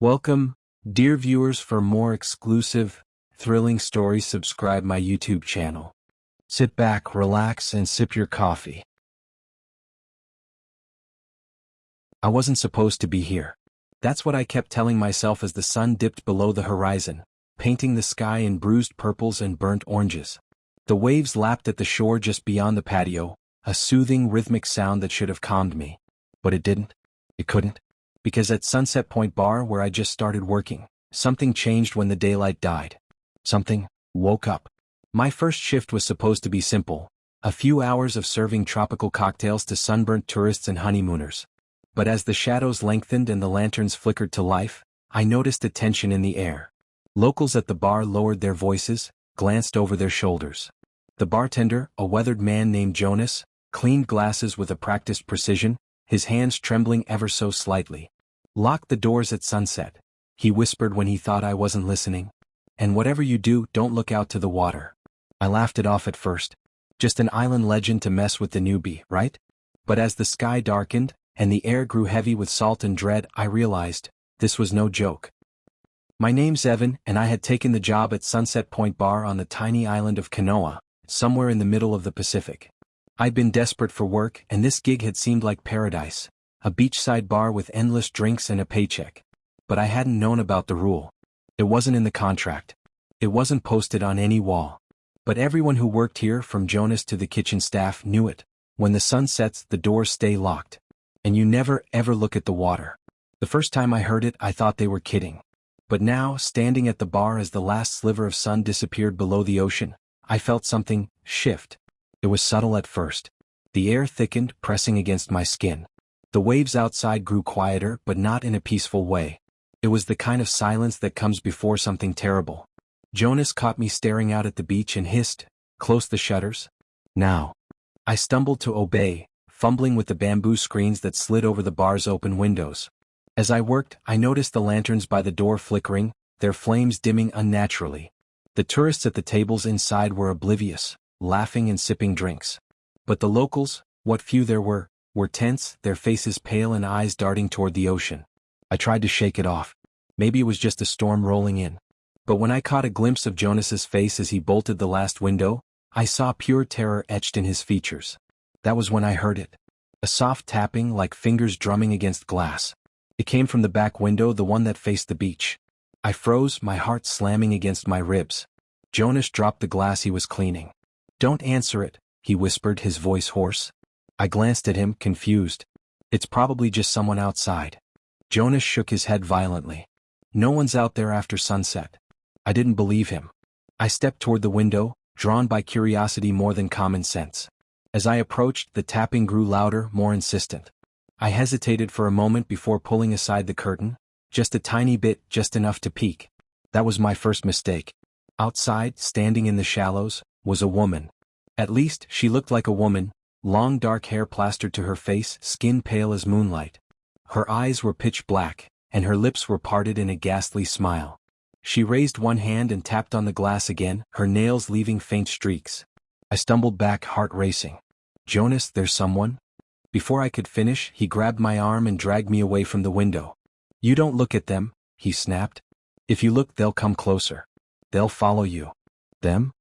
Welcome, dear viewers. For more exclusive, thrilling stories, subscribe my YouTube channel. Sit back, relax, and sip your coffee. I wasn't supposed to be here. That's what I kept telling myself as the sun dipped below the horizon, painting the sky in bruised purples and burnt oranges. The waves lapped at the shore just beyond the patio, a soothing rhythmic sound that should have calmed me. But it didn't. It couldn't. Because at Sunset Point Bar, where I just started working, something changed when the daylight died. Something woke up. My first shift was supposed to be simple, a few hours of serving tropical cocktails to sunburnt tourists and honeymooners. But as the shadows lengthened and the lanterns flickered to life, I noticed a tension in the air. Locals at the bar lowered their voices, glanced over their shoulders. The bartender, a weathered man named Jonas, cleaned glasses with a practiced precision, his hands trembling ever so slightly. "Lock the doors at sunset," he whispered when he thought I wasn't listening. "And whatever you do, don't look out to the water." I laughed it off at first. Just an island legend to mess with the newbie, right? But as the sky darkened, and the air grew heavy with salt and dread, I realized, this was no joke. My name's Evan, and I had taken the job at Sunset Point Bar on the tiny island of Kanoa, somewhere in the middle of the Pacific. I'd been desperate for work, and this gig had seemed like paradise, a beachside bar with endless drinks and a paycheck. But I hadn't known about the rule. It wasn't in the contract. It wasn't posted on any wall. But everyone who worked here, from Jonas to the kitchen staff, knew it. When the sun sets, the doors stay locked. And you never, ever look at the water. The first time I heard it, I thought they were kidding. But now, standing at the bar as the last sliver of sun disappeared below the ocean, I felt something shift. It was subtle at first. The air thickened, pressing against my skin. The waves outside grew quieter, but not in a peaceful way. It was the kind of silence that comes before something terrible. Jonas caught me staring out at the beach and hissed, "Close the shutters." Now. I stumbled to obey, fumbling with the bamboo screens that slid over the bar's open windows. As I worked, I noticed the lanterns by the door flickering, their flames dimming unnaturally. The tourists at the tables inside were oblivious, laughing and sipping drinks. But the locals, what few there were tense, their faces pale and eyes darting toward the ocean. I tried to shake it off. Maybe it was just a storm rolling in. But when I caught a glimpse of Jonas's face as he bolted the last window, I saw pure terror etched in his features. That was when I heard it. A soft tapping, like fingers drumming against glass. It came from the back window, the one that faced the beach. I froze, my heart slamming against my ribs. Jonas dropped the glass he was cleaning. "Don't answer it," he whispered, his voice hoarse. I glanced at him, confused. "It's probably just someone outside." Jonas shook his head violently. "No one's out there after sunset." I didn't believe him. I stepped toward the window, drawn by curiosity more than common sense. As I approached, the tapping grew louder, more insistent. I hesitated for a moment before pulling aside the curtain, just a tiny bit, just enough to peek. That was my first mistake. Outside, standing in the shallows, was a woman. At least, she looked like a woman, long dark hair plastered to her face, skin pale as moonlight. Her eyes were pitch black, and her lips were parted in a ghastly smile. She raised one hand and tapped on the glass again, her nails leaving faint streaks. I stumbled back, heart racing. "Jonas, there's someone?" Before I could finish, he grabbed my arm and dragged me away from the window. "You don't look at them," he snapped. "If you look, they'll come closer. They'll follow you." "Them?"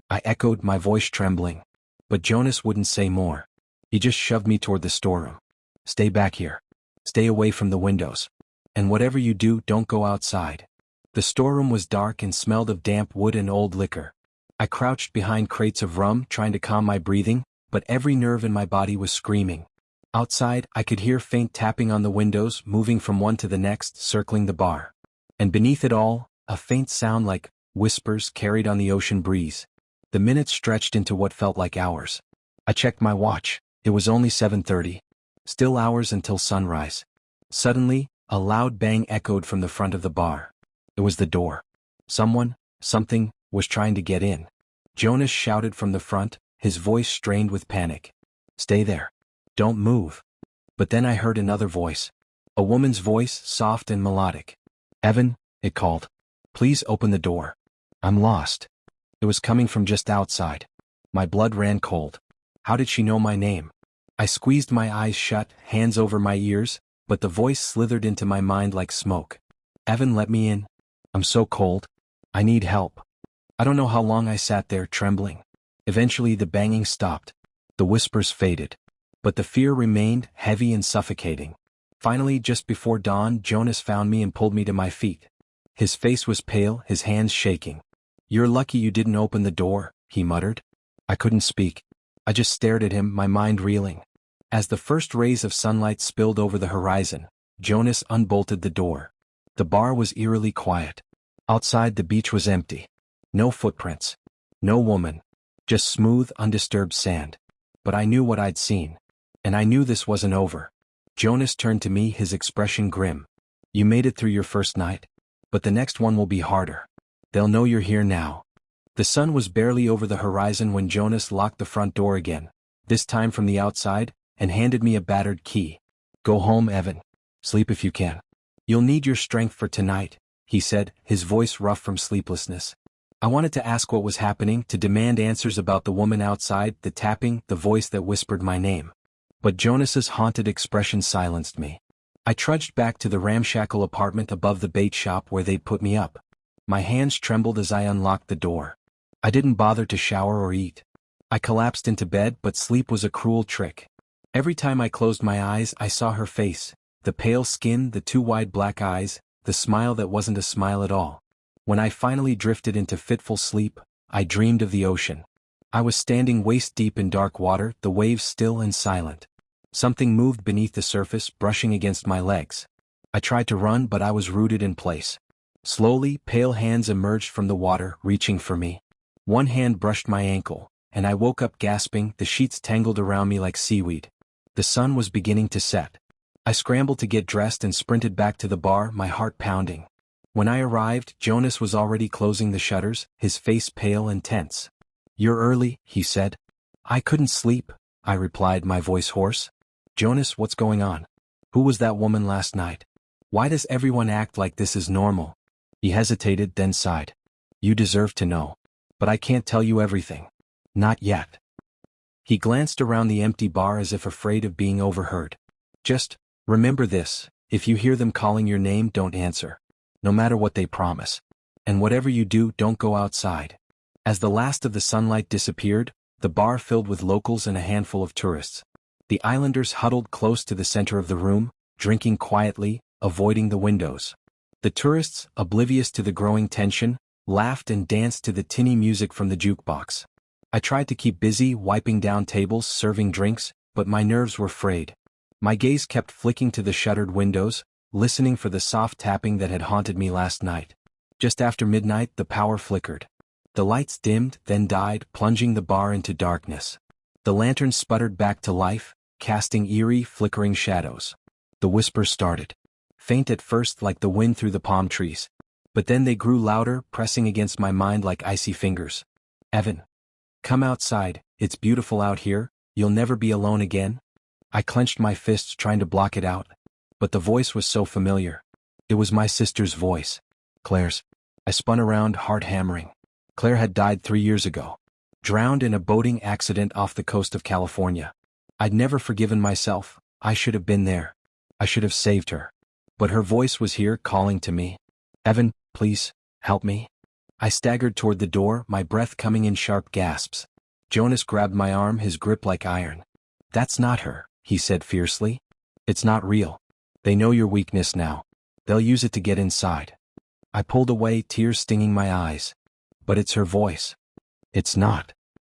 I echoed, my voice trembling. But Jonas wouldn't say more. He just shoved me toward the storeroom. "Stay back here. Stay away from the windows. And whatever you do, don't go outside." The storeroom was dark and smelled of damp wood and old liquor. I crouched behind crates of rum, trying to calm my breathing, but every nerve in my body was screaming. Outside, I could hear faint tapping on the windows, moving from one to the next, circling the bar. And beneath it all, a faint sound like whispers carried on the ocean breeze. The minutes stretched into what felt like hours. I checked my watch. It was only 7:30. Still hours until sunrise. Suddenly, a loud bang echoed from the front of the bar. It was the door. Something, was trying to get in. Jonas shouted from the front, his voice strained with panic. "Stay there. Don't move." But then I heard another voice. A woman's voice, soft and melodic. "Evan," it called. "Please open the door. I'm lost." It was coming from just outside. My blood ran cold. How did she know my name? I squeezed my eyes shut, hands over my ears, but the voice slithered into my mind like smoke. Evan, let me in. I'm so cold. I need help. I don't know how long I sat there trembling. Eventually the banging stopped. The whispers faded. But the fear remained, heavy and suffocating. Finally, just before dawn, Jonas found me and pulled me to my feet. His face was pale, his hands shaking. "You're lucky you didn't open the door," he muttered. I couldn't speak. I just stared at him, my mind reeling. As the first rays of sunlight spilled over the horizon, Jonas unbolted the door. The bar was eerily quiet. Outside, the beach was empty. No footprints. No woman. Just smooth, undisturbed sand. But I knew what I'd seen. And I knew this wasn't over. Jonas turned to me, his expression grim. "You made it through your first night. But the next one will be harder. They'll know you're here now." The sun was barely over the horizon when Jonas locked the front door again, this time from the outside, and handed me a battered key. "Go home, Evan. Sleep if you can. You'll need your strength for tonight," he said, his voice rough from sleeplessness. I wanted to ask what was happening, to demand answers about the woman outside, the tapping, the voice that whispered my name. But Jonas's haunted expression silenced me. I trudged back to the ramshackle apartment above the bait shop where they'd put me up. My hands trembled as I unlocked the door. I didn't bother to shower or eat. I collapsed into bed, but sleep was a cruel trick. Every time I closed my eyes, I saw her face, the pale skin, the two wide black eyes, the smile that wasn't a smile at all. When I finally drifted into fitful sleep, I dreamed of the ocean. I was standing waist-deep in dark water, the waves still and silent. Something moved beneath the surface, brushing against my legs. I tried to run, but I was rooted in place. Slowly, pale hands emerged from the water, reaching for me. One hand brushed my ankle, and I woke up gasping, the sheets tangled around me like seaweed. The sun was beginning to set. I scrambled to get dressed and sprinted back to the bar, my heart pounding. When I arrived, Jonas was already closing the shutters, his face pale and tense. "You're early," he said. "I couldn't sleep," I replied, my voice hoarse. "Jonas, what's going on? Who was that woman last night? Why does everyone act like this is normal?" He hesitated, then sighed. "You deserve to know. But I can't tell you everything. Not yet." He glanced around the empty bar as if afraid of being overheard. "Just remember this: if you hear them calling your name, don't answer. No matter what they promise. And whatever you do, don't go outside." As the last of the sunlight disappeared, the bar filled with locals and a handful of tourists. The islanders huddled close to the center of the room, drinking quietly, avoiding the windows. The tourists, oblivious to the growing tension, laughed and danced to the tinny music from the jukebox. I tried to keep busy, wiping down tables, serving drinks, but my nerves were frayed. My gaze kept flicking to the shuttered windows, listening for the soft tapping that had haunted me last night. Just after midnight, the power flickered. The lights dimmed, then died, plunging the bar into darkness. The lanterns sputtered back to life, casting eerie, flickering shadows. The whispers started. Faint at first, like the wind through the palm trees. But then they grew louder, pressing against my mind like icy fingers. "Evan. Come outside, it's beautiful out here, you'll never be alone again." I clenched my fists, trying to block it out. But the voice was so familiar. It was my sister's voice. Claire's. I spun around, heart hammering. Claire had died 3 years ago. Drowned in a boating accident off the coast of California. I'd never forgiven myself. I should have been there. I should have saved her. But her voice was here, calling to me. "Evan, please, help me." I staggered toward the door, my breath coming in sharp gasps. Jonas grabbed my arm, his grip like iron. "That's not her," he said fiercely. "It's not real. They know your weakness now. They'll use it to get inside." I pulled away, tears stinging my eyes. "But it's her voice." "It's not."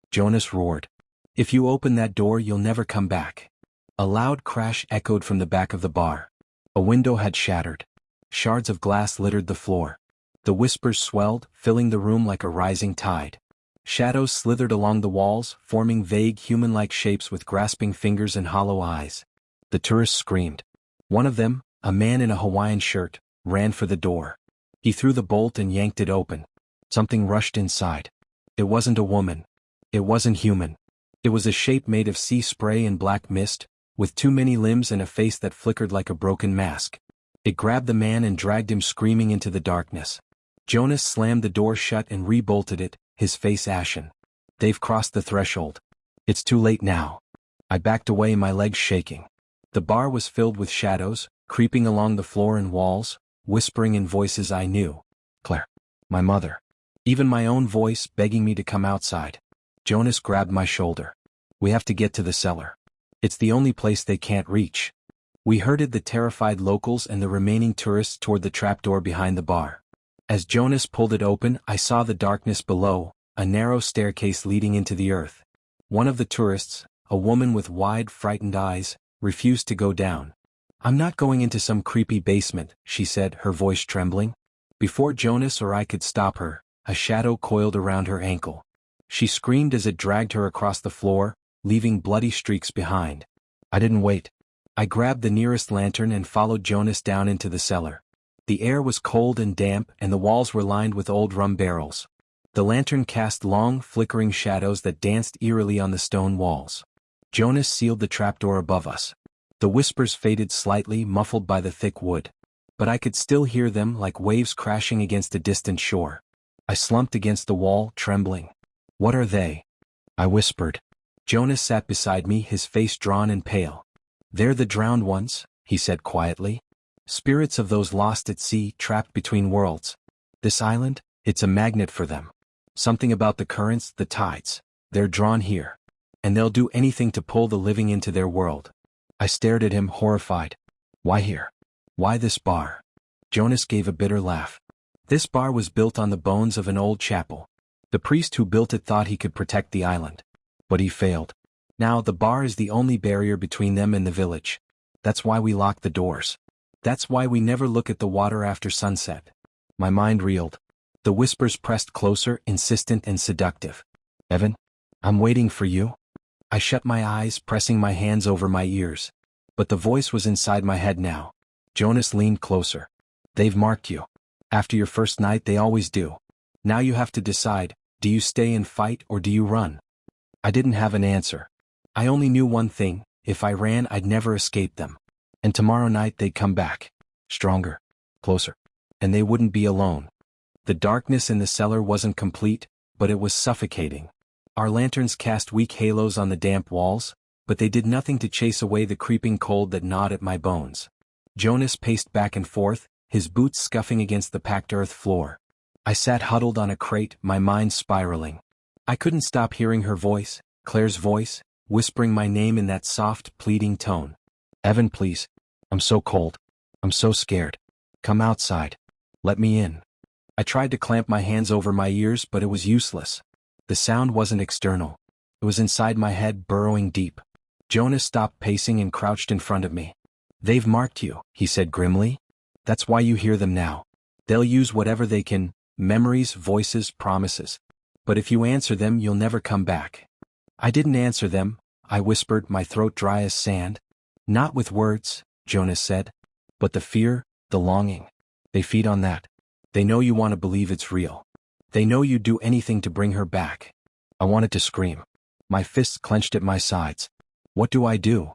Jonas roared. "If you open that door, you'll never come back." A loud crash echoed from the back of the bar. A window had shattered. Shards of glass littered the floor. The whispers swelled, filling the room like a rising tide. Shadows slithered along the walls, forming vague human-like shapes with grasping fingers and hollow eyes. The tourists screamed. One of them, a man in a Hawaiian shirt, ran for the door. He threw the bolt and yanked it open. Something rushed inside. It wasn't a woman. It wasn't human. It was a shape made of sea spray and black mist, with too many limbs and a face that flickered like a broken mask. It grabbed the man and dragged him screaming into the darkness. Jonas slammed the door shut and re-bolted it, his face ashen. "They've crossed the threshold. It's too late now." I backed away, my legs shaking. The bar was filled with shadows, creeping along the floor and walls, whispering in voices I knew. Claire. My mother. Even my own voice begging me to come outside. Jonas grabbed my shoulder. We have to get to the cellar. It's the only place they can't reach. We herded the terrified locals and the remaining tourists toward the trapdoor behind the bar. As Jonas pulled it open, I saw the darkness below, a narrow staircase leading into the earth. One of the tourists, a woman with wide, frightened eyes, refused to go down. I'm not going into some creepy basement, she said, her voice trembling. Before Jonas or I could stop her, a shadow coiled around her ankle. She screamed as it dragged her across the floor, leaving bloody streaks behind. I didn't wait. I grabbed the nearest lantern and followed Jonas down into the cellar. The air was cold and damp and the walls were lined with old rum barrels. The lantern cast long, flickering shadows that danced eerily on the stone walls. Jonas sealed the trapdoor above us. The whispers faded slightly, muffled by the thick wood. But I could still hear them like waves crashing against a distant shore. I slumped against the wall, trembling. What are they? I whispered. Jonas sat beside me, his face drawn and pale. They're the drowned ones, he said quietly. Spirits of those lost at sea, trapped between worlds. This island, it's a magnet for them. Something about the currents, the tides. They're drawn here. And they'll do anything to pull the living into their world. I stared at him, horrified. Why here? Why this bar? Jonas gave a bitter laugh. This bar was built on the bones of an old chapel. The priest who built it thought he could protect the island. But he failed. Now the bar is the only barrier between them and the village. That's why we lock the doors. That's why we never look at the water after sunset. My mind reeled. The whispers pressed closer, insistent and seductive. Evan, I'm waiting for you. I shut my eyes, pressing my hands over my ears. But the voice was inside my head now. Jonas leaned closer. They've marked you. After your first night they always do. Now you have to decide, do you stay and fight or do you run? I didn't have an answer. I only knew one thing, if I ran I'd never escape them. And tomorrow night they'd come back. Stronger. Closer. And they wouldn't be alone. The darkness in the cellar wasn't complete, but it was suffocating. Our lanterns cast weak halos on the damp walls, but they did nothing to chase away the creeping cold that gnawed at my bones. Jonas paced back and forth, his boots scuffing against the packed earth floor. I sat huddled on a crate, my mind spiraling. I couldn't stop hearing her voice, Claire's voice, whispering my name in that soft, pleading tone. Evan, please. I'm so cold. I'm so scared. Come outside. Let me in. I tried to clamp my hands over my ears, but it was useless. The sound wasn't external. It was inside my head, burrowing deep. Jonas stopped pacing and crouched in front of me. They've marked you, he said grimly. That's why you hear them now. They'll use whatever they can, memories, voices, promises. But if you answer them, you'll never come back. I didn't answer them, I whispered, my throat dry as sand. Not with words, Jonas said. But the fear, the longing. They feed on that. They know you want to believe it's real. They know you'd do anything to bring her back. I wanted to scream. My fists clenched at my sides. What do I do?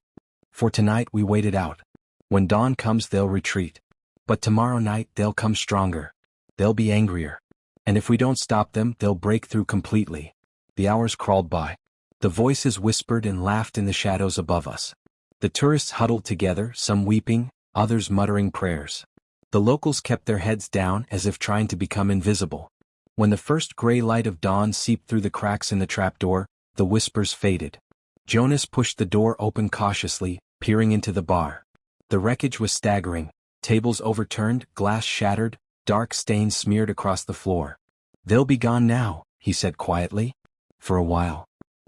For tonight we wait it out. When dawn comes they'll retreat. But tomorrow night they'll come stronger. They'll be angrier. And if we don't stop them, they'll break through completely. The hours crawled by. The voices whispered and laughed in the shadows above us. The tourists huddled together, some weeping, others muttering prayers. The locals kept their heads down as if trying to become invisible. When the first gray light of dawn seeped through the cracks in the trapdoor, the whispers faded. Jonas pushed the door open cautiously, peering into the bar. The wreckage was staggering. Tables overturned, glass shattered, dark stains smeared across the floor. They'll be gone now, he said quietly. For a while.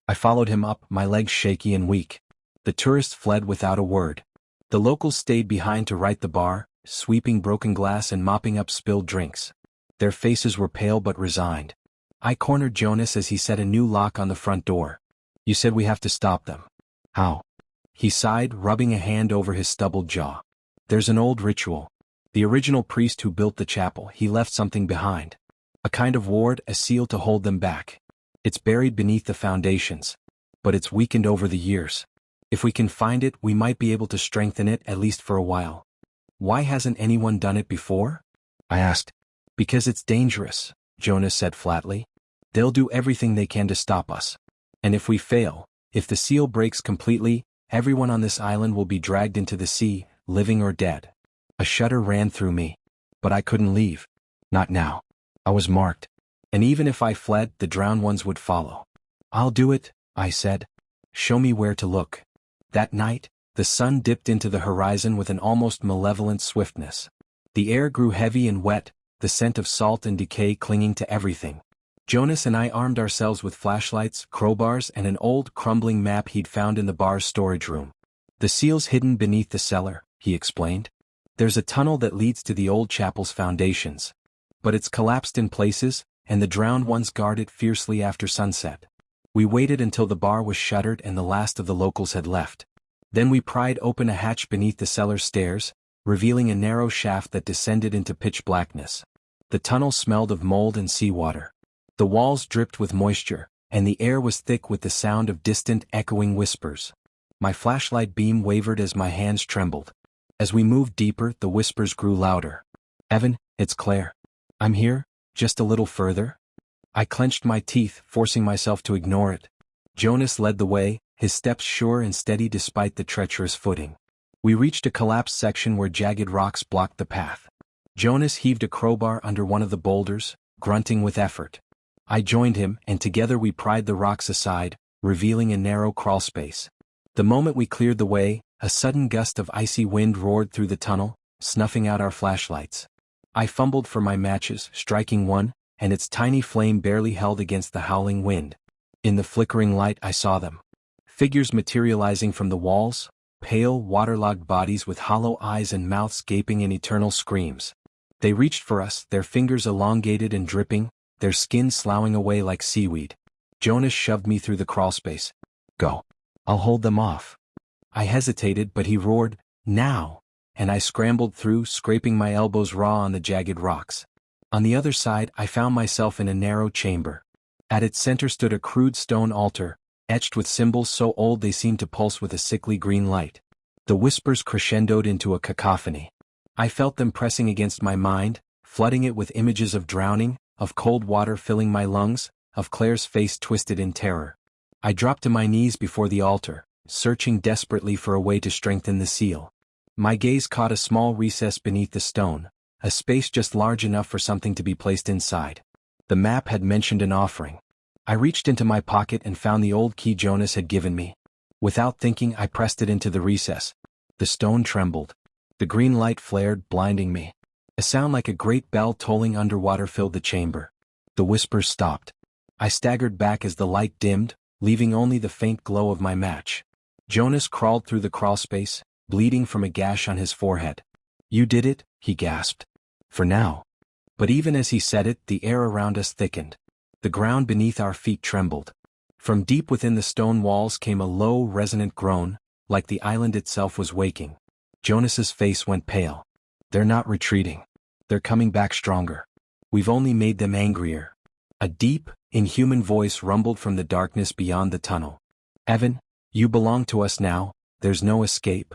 I followed him up, my legs shaky and weak. The tourists fled without a word. The locals stayed behind to right the bar, sweeping broken glass and mopping up spilled drinks. Their faces were pale but resigned. I cornered Jonas as he set a new lock on the front door. You said we have to stop them. How? He sighed, rubbing a hand over his stubbled jaw. There's an old ritual. The original priest who built the chapel, he left something behind. A kind of ward, a seal to hold them back. It's buried beneath the foundations. But it's weakened over the years. If we can find it, we might be able to strengthen it at least for a while. Why hasn't anyone done it before? I asked. Because it's dangerous, Jonas said flatly. They'll do everything they can to stop us. And if we fail, if the seal breaks completely, everyone on this island will be dragged into the sea, living or dead. A shudder ran through me. But I couldn't leave. Not now. I was marked. And even if I fled, the drowned ones would follow. I'll do it, I said. Show me where to look. That night, the sun dipped into the horizon with an almost malevolent swiftness. The air grew heavy and wet, the scent of salt and decay clinging to everything. Jonas and I armed ourselves with flashlights, crowbars, and an old, crumbling map he'd found in the bar's storage room. The seal's hidden beneath the cellar, he explained. There's a tunnel that leads to the old chapel's foundations. But it's collapsed in places, and the drowned ones guard it fiercely after sunset. We waited until the bar was shuttered and the last of the locals had left. Then we pried open a hatch beneath the cellar's stairs, revealing a narrow shaft that descended into pitch blackness. The tunnel smelled of mold and seawater. The walls dripped with moisture, and the air was thick with the sound of distant, echoing whispers. My flashlight beam wavered as my hands trembled. As we moved deeper, the whispers grew louder. Evan, it's Claire. I'm here, just a little further. I clenched my teeth, forcing myself to ignore it. Jonas led the way, his steps sure and steady despite the treacherous footing. We reached a collapsed section where jagged rocks blocked the path. Jonas heaved a crowbar under one of the boulders, grunting with effort. I joined him, and together we pried the rocks aside, revealing a narrow crawlspace. The moment we cleared the way, a sudden gust of icy wind roared through the tunnel, snuffing out our flashlights. I fumbled for my matches, striking one, and its tiny flame barely held against the howling wind. In the flickering light I saw them. Figures materializing from the walls, pale, waterlogged bodies with hollow eyes and mouths gaping in eternal screams. They reached for us, their fingers elongated and dripping, their skin sloughing away like seaweed. Jonas shoved me through the crawlspace. Go. I'll hold them off. I hesitated, but he roared, now, and I scrambled through, scraping my elbows raw on the jagged rocks. On the other side, I found myself in a narrow chamber. At its center stood a crude stone altar, etched with symbols so old they seemed to pulse with a sickly green light. The whispers crescendoed into a cacophony. I felt them pressing against my mind, flooding it with images of drowning, of cold water filling my lungs, of Claire's face twisted in terror. I dropped to my knees before the altar, searching desperately for a way to strengthen the seal. My gaze caught a small recess beneath the stone, a space just large enough for something to be placed inside. The map had mentioned an offering. I reached into my pocket and found the old key Jonas had given me. Without thinking, I pressed it into the recess. The stone trembled. The green light flared, blinding me. A sound like a great bell tolling underwater filled the chamber. The whispers stopped. I staggered back as the light dimmed, leaving only the faint glow of my match. Jonas crawled through the crawlspace, bleeding from a gash on his forehead. You did it, he gasped. For now. But even as he said it, the air around us thickened. The ground beneath our feet trembled. From deep within the stone walls came a low, resonant groan, like the island itself was waking. Jonas's face went pale. They're not retreating. They're coming back stronger. We've only made them angrier. A deep, inhuman voice rumbled from the darkness beyond the tunnel. Evan, you belong to us now, there's no escape.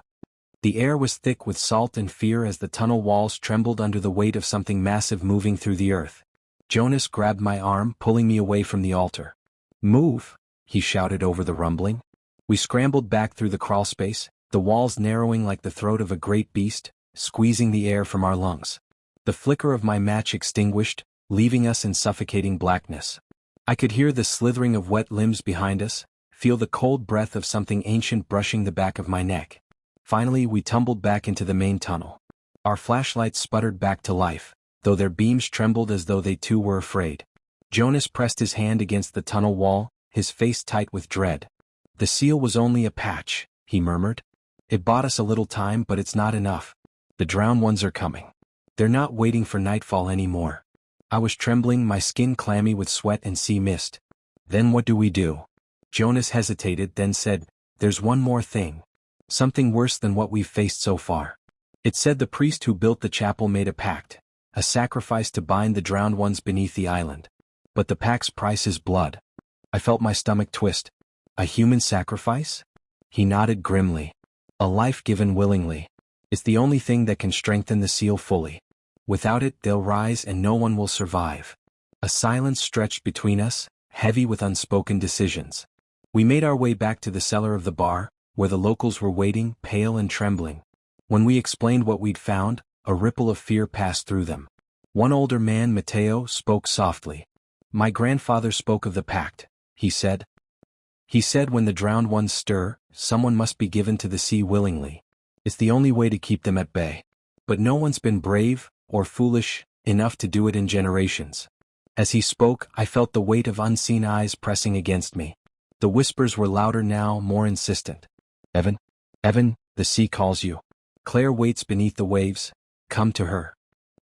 The air was thick with salt and fear as the tunnel walls trembled under the weight of something massive moving through the earth. Jonas grabbed my arm, pulling me away from the altar. Move, he shouted over the rumbling. We scrambled back through the crawlspace, the walls narrowing like the throat of a great beast, squeezing the air from our lungs. The flicker of my match extinguished, leaving us in suffocating blackness. I could hear the slithering of wet limbs behind us, feel the cold breath of something ancient brushing the back of my neck. Finally, we tumbled back into the main tunnel. Our flashlights sputtered back to life, though their beams trembled as though they too were afraid. Jonas pressed his hand against the tunnel wall, his face tight with dread. The seal was only a patch, he murmured. It bought us a little time, but it's not enough. The drowned ones are coming. They're not waiting for nightfall anymore. I was trembling, my skin clammy with sweat and sea mist. Then what do we do? Jonas hesitated, then said, There's one more thing. Something worse than what we've faced so far. It said the priest who built the chapel made a pact, a sacrifice to bind the drowned ones beneath the island. But the pact's price is blood. I felt my stomach twist. A human sacrifice? He nodded grimly. A life given willingly. It's the only thing that can strengthen the seal fully. Without it, they'll rise and no one will survive. A silence stretched between us, heavy with unspoken decisions. We made our way back to the cellar of the bar, where the locals were waiting, pale and trembling. When we explained what we'd found, a ripple of fear passed through them. One older man, Mateo, spoke softly. "My grandfather spoke of the pact," he said. "He said when the drowned ones stir, someone must be given to the sea willingly. It's the only way to keep them at bay. But no one's been brave, or foolish, enough to do it in generations." As he spoke, I felt the weight of unseen eyes pressing against me. The whispers were louder now, more insistent. "Evan? Evan, the sea calls you. Claire waits beneath the waves. Come to her."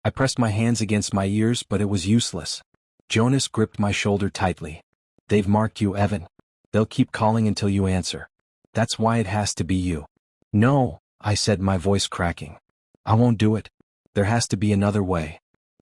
I pressed my hands against my ears, but it was useless. Jonas gripped my shoulder tightly. "They've marked you, Evan. They'll keep calling until you answer. That's why it has to be you." "No," I said, my voice cracking. "I won't do it. There has to be another way."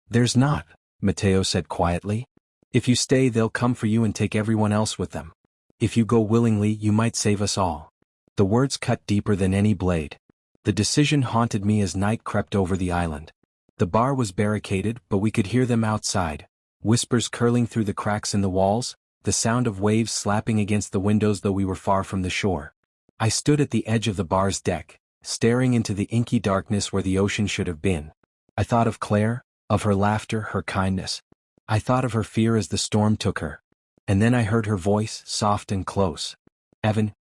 "There's not," Mateo said quietly. "If you stay, they'll come for you and take everyone else with them. If you go willingly, you might save us all." The words cut deeper than any blade. The decision haunted me as night crept over the island. The bar was barricaded, but we could hear them outside, whispers curling through the cracks in the walls, the sound of waves slapping against the windows though we were far from the shore. I stood at the edge of the bar's deck, staring into the inky darkness where the ocean should have been. I thought of Claire, of her laughter, her kindness. I thought of her fear as the storm took her. And then I heard her voice, soft and close. "Evan,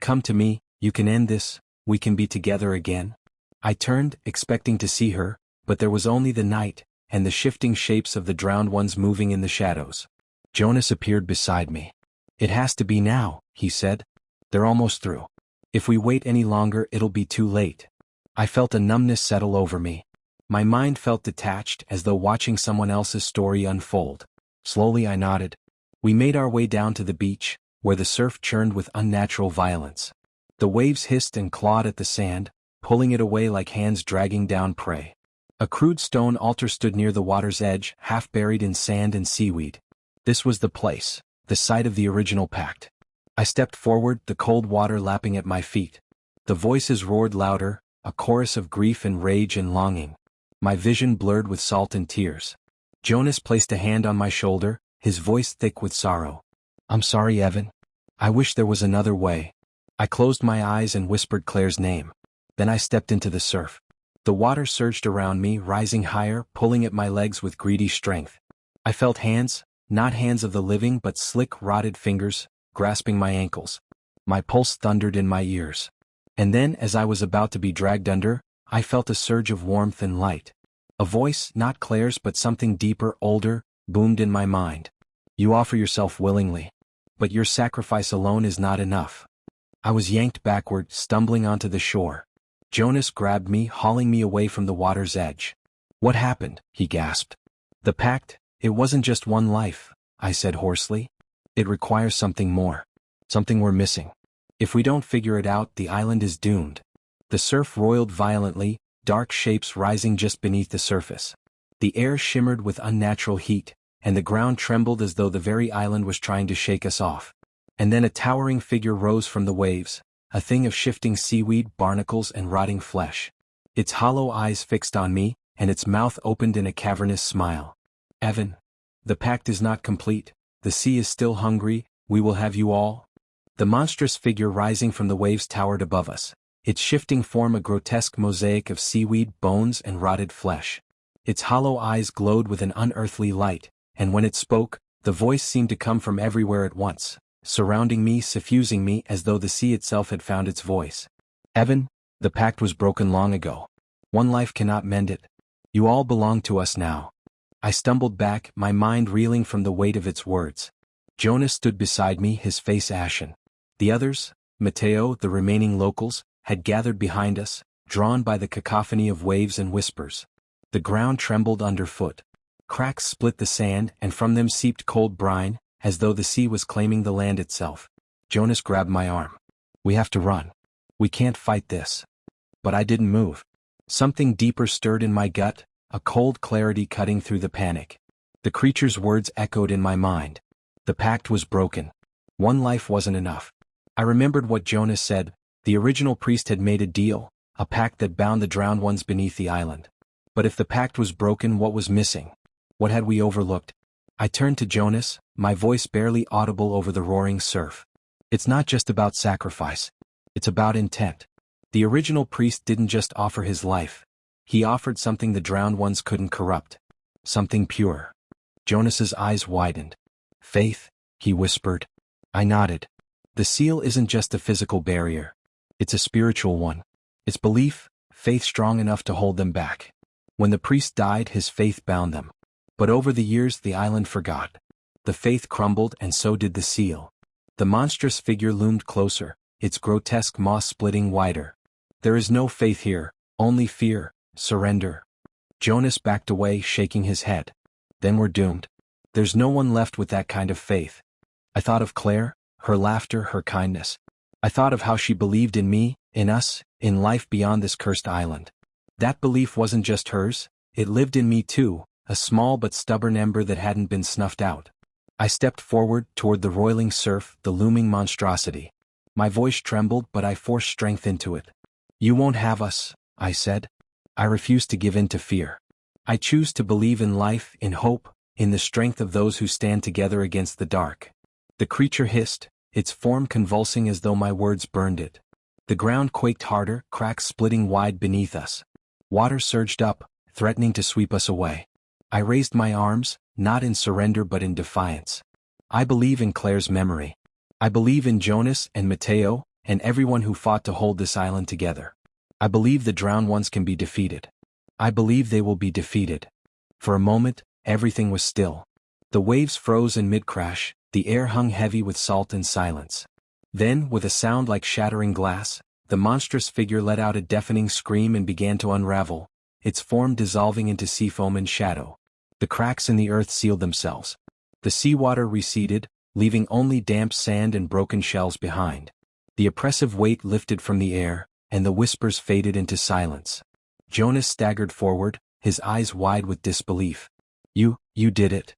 come to me, you can end this, we can be together again." I turned, expecting to see her, but there was only the night, and the shifting shapes of the drowned ones moving in the shadows. Jonas appeared beside me. "It has to be now," he said. "They're almost through. If we wait any longer, it'll be too late." I felt a numbness settle over me. My mind felt detached, as though watching someone else's story unfold. Slowly I nodded. We made our way down to the beach, where the surf churned with unnatural violence. The waves hissed and clawed at the sand, pulling it away like hands dragging down prey. A crude stone altar stood near the water's edge, half buried in sand and seaweed. This was the place, the site of the original pact. I stepped forward, the cold water lapping at my feet. The voices roared louder, a chorus of grief and rage and longing. My vision blurred with salt and tears. Jonas placed a hand on my shoulder, his voice thick with sorrow. "I'm sorry, Evan. I wish there was another way." I closed my eyes and whispered Claire's name. Then I stepped into the surf. The water surged around me, rising higher, pulling at my legs with greedy strength. I felt hands, not hands of the living but slick, rotted fingers, grasping my ankles. My pulse thundered in my ears. And then, as I was about to be dragged under, I felt a surge of warmth and light. A voice, not Claire's but something deeper, older, boomed in my mind. "You offer yourself willingly. But your sacrifice alone is not enough." I was yanked backward, stumbling onto the shore. Jonas grabbed me, hauling me away from the water's edge. "What happened?" he gasped. "The pact, it wasn't just one life," I said hoarsely. "It requires something more. Something we're missing. If we don't figure it out, the island is doomed." The surf roiled violently, dark shapes rising just beneath the surface. The air shimmered with unnatural heat, and the ground trembled as though the very island was trying to shake us off. And then a towering figure rose from the waves, a thing of shifting seaweed, barnacles, and rotting flesh. Its hollow eyes fixed on me, and its mouth opened in a cavernous smile. "Evan, the pact is not complete. The sea is still hungry. We will have you all." The monstrous figure rising from the waves towered above us, its shifting form a grotesque mosaic of seaweed, bones, and rotted flesh. Its hollow eyes glowed with an unearthly light, and when it spoke, the voice seemed to come from everywhere at once, surrounding me, suffusing me as though the sea itself had found its voice. "Evan, the pact was broken long ago. One life cannot mend it. You all belong to us now." I stumbled back, my mind reeling from the weight of its words. Jonas stood beside me, his face ashen. The others, Mateo, the remaining locals, had gathered behind us, drawn by the cacophony of waves and whispers. The ground trembled underfoot. Cracks split the sand, and from them seeped cold brine, as though the sea was claiming the land itself. Jonas grabbed my arm. "We have to run. We can't fight this." But I didn't move. Something deeper stirred in my gut, a cold clarity cutting through the panic. The creature's words echoed in my mind. The pact was broken. One life wasn't enough. I remembered what Jonas said. The original priest had made a deal, a pact that bound the drowned ones beneath the island. But if the pact was broken, what was missing? What had we overlooked? I turned to Jonas, my voice barely audible over the roaring surf. "It's not just about sacrifice. It's about intent. The original priest didn't just offer his life. He offered something the drowned ones couldn't corrupt. Something pure. Jonas's eyes widened. Faith, he whispered. I nodded. The seal isn't just a physical barrier. It's a spiritual one. It's belief, faith strong enough to hold them back. When the priest died, his faith bound them. But over the years, the island forgot. The faith crumbled, and so did the seal. The monstrous figure loomed closer, its grotesque maw splitting wider. There is no faith here, only fear, surrender. Jonas backed away, shaking his head. Then we're doomed. There's no one left with that kind of faith. I thought of Claire, her laughter, her kindness. I thought of how she believed in me, in us, in life beyond this cursed island. That belief wasn't just hers, it lived in me too, a small but stubborn ember that hadn't been snuffed out. I stepped forward, toward the roiling surf, the looming monstrosity. My voice trembled, but I forced strength into it. You won't have us, I said. I refuse to give in to fear. I choose to believe in life, in hope, in the strength of those who stand together against the dark. The creature hissed, its form convulsing as though my words burned it. The ground quaked harder, cracks splitting wide beneath us. Water surged up, threatening to sweep us away. I raised my arms, not in surrender but in defiance. I believe in Claire's memory. I believe in Jonas and Matteo, and everyone who fought to hold this island together. I believe the drowned ones can be defeated. I believe they will be defeated. For a moment, everything was still. The waves froze in mid-crash, the air hung heavy with salt and silence. Then, with a sound like shattering glass, the monstrous figure let out a deafening scream and began to unravel, its form dissolving into seafoam and shadow. The cracks in the earth sealed themselves. The seawater receded, leaving only damp sand and broken shells behind. The oppressive weight lifted from the air, and the whispers faded into silence. Jonas staggered forward, his eyes wide with disbelief. You did it.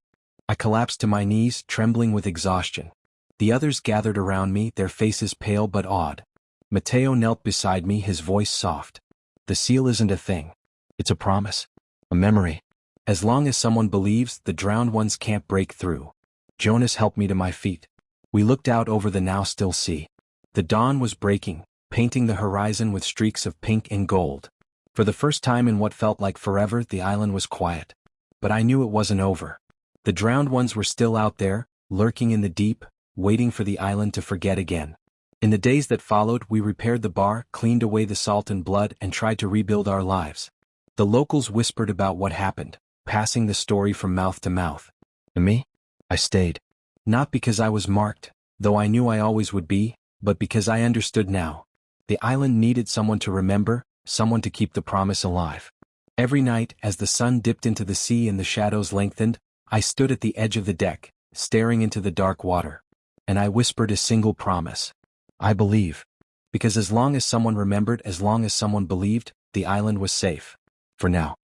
I collapsed to my knees, trembling with exhaustion. The others gathered around me, their faces pale but awed. Matteo knelt beside me, his voice soft. The seal isn't a thing. It's a promise. A memory. As long as someone believes, the drowned ones can't break through. Jonas helped me to my feet. We looked out over the now still sea. The dawn was breaking, painting the horizon with streaks of pink and gold. For the first time in what felt like forever, the island was quiet. But I knew it wasn't over. The drowned ones were still out there, lurking in the deep, waiting for the island to forget again. In the days that followed, we repaired the bar, cleaned away the salt and blood, and tried to rebuild our lives. The locals whispered about what happened, passing the story from mouth to mouth. And me? I stayed. Not because I was marked, though I knew I always would be, but because I understood now. The island needed someone to remember, someone to keep the promise alive. Every night, as the sun dipped into the sea and the shadows lengthened, I stood at the edge of the deck, staring into the dark water. And I whispered a single promise. I believe. Because as long as someone remembered, as long as someone believed, the island was safe. For now.